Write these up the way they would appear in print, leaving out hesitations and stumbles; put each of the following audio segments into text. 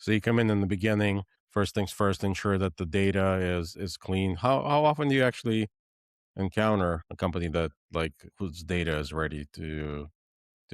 So you come in the beginning, first things first, ensure that the data is clean. How often do you actually encounter a company that like whose data is ready to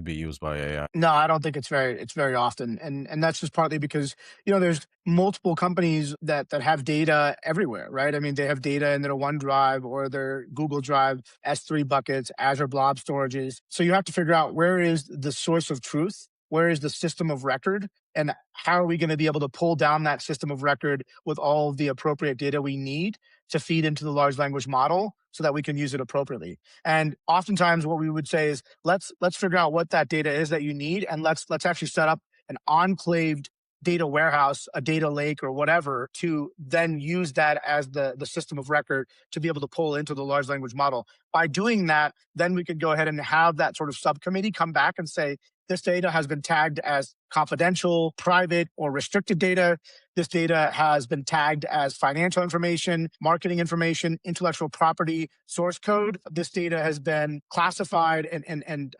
be used by AI? No, I don't think it's very often, and that's just partly because there's multiple companies that have data everywhere, right? I mean, they have data in their OneDrive or their Google Drive S3 buckets, Azure Blob storages. So you have to figure out where is the source of truth, where is the system of record, and how are we going to be able to pull down that system of record with all of the appropriate data we need to feed into the large language model so that we can use it appropriately. And oftentimes, what we would say is let's figure out what that data is that you need, and let's actually set up an enclaved data warehouse, a data lake, or whatever, to then use that as the system of record to be able to pull into the large language model. By doing that, then we could go ahead and have that sort of subcommittee come back and say, this data has been tagged as confidential, private, or restricted data. This data has been tagged as financial information, marketing information, intellectual property, source code. This data has been classified, and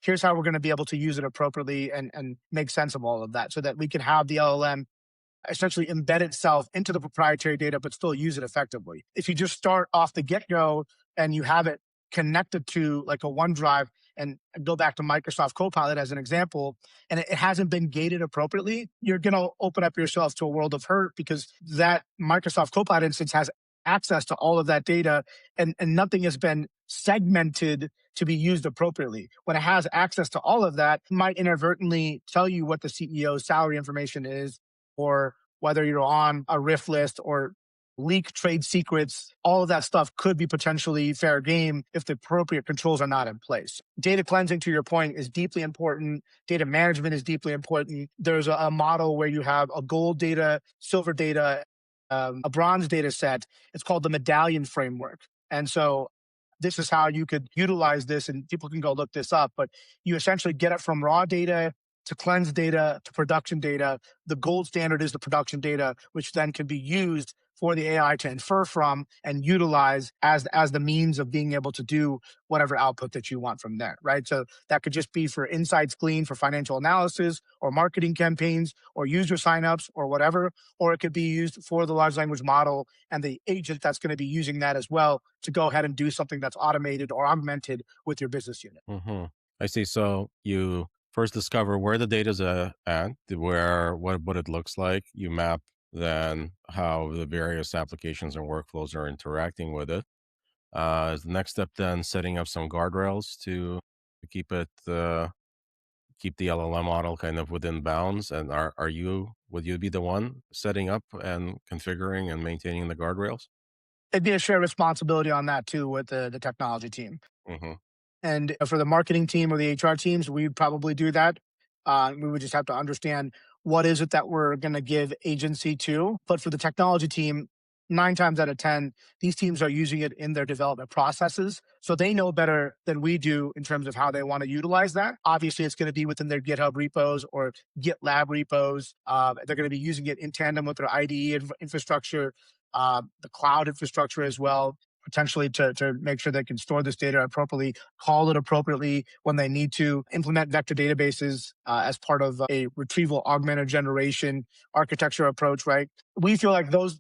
here's how we're going to be able to use it appropriately and make sense of all of that so that we can have the LLM essentially embed itself into the proprietary data, but still use it effectively. If you just start off the get go and you have it connected to like a OneDrive, and go back to Microsoft Copilot as an example, and it hasn't been gated appropriately, you're going to open up yourself to a world of hurt because that Microsoft Copilot instance has access to all of that data, and nothing has been segmented to be used appropriately. When it has access to all of that, it might inadvertently tell you what the CEO's salary information is, or whether you're on a RIF list or leak trade secrets. All of that stuff could be potentially fair game if the appropriate controls are not in place. Data cleansing, to your point, is deeply important. Data management is deeply important. There's a model where you have a gold data, silver data, a bronze data set. It's called the medallion framework. And so this is how you could utilize this, and people can go look this up, but you essentially get it from raw data to cleansed data to production data. The gold standard is the production data, which then can be used for the AI to infer from and utilize as the means of being able to do whatever output that you want from there, right? So that could just be for insights gleaned for financial analysis or marketing campaigns or user signups or whatever, or it could be used for the large language model and the agent that's going to be using that as well to go ahead and do something that's automated or augmented with your business unit. Hmm. I see. So you first discover where the data's at, where what it looks like. You map then how the various applications and workflows are interacting with it. Is the next step then setting up some guardrails to keep it keep the LLM model kind of within bounds? And are you would you be the one setting up and configuring and maintaining the guardrails? It'd be a shared responsibility on that too with the technology team. Hmm. And for the marketing team or the HR teams, we'd probably do that. We would just have to understand what is it that we're going to give agency to. But for the technology team, 9 times out of 10, these teams are using it in their development processes. So they know better than we do in terms of how they want to utilize that. Obviously, it's going to be within their GitHub repos or GitLab repos. They're going to be using it in tandem with their IDE infrastructure, the cloud infrastructure as well, potentially to make sure they can store this data appropriately, call it appropriately when they need to, implement vector databases as part of a retrieval augmented generation architecture approach, right? We feel like those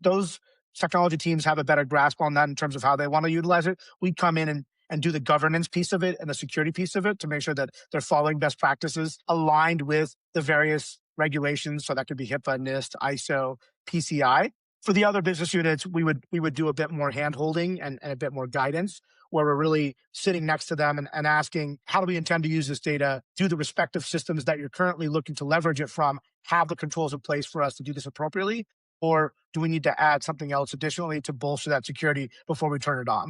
technology teams have a better grasp on that in terms of how they want to utilize it. We come in and do the governance piece of it and the security piece of it to make sure that they're following best practices aligned with the various regulations. So that could be HIPAA, NIST, ISO, PCI. For the other business units, we would do a bit more hand holding and a bit more guidance, where we're really sitting next to them and asking, how do we intend to use this data? Do the respective systems that you're currently looking to leverage it from have the controls in place for us to do this appropriately? Or do we need to add something else additionally to bolster that security before we turn it on?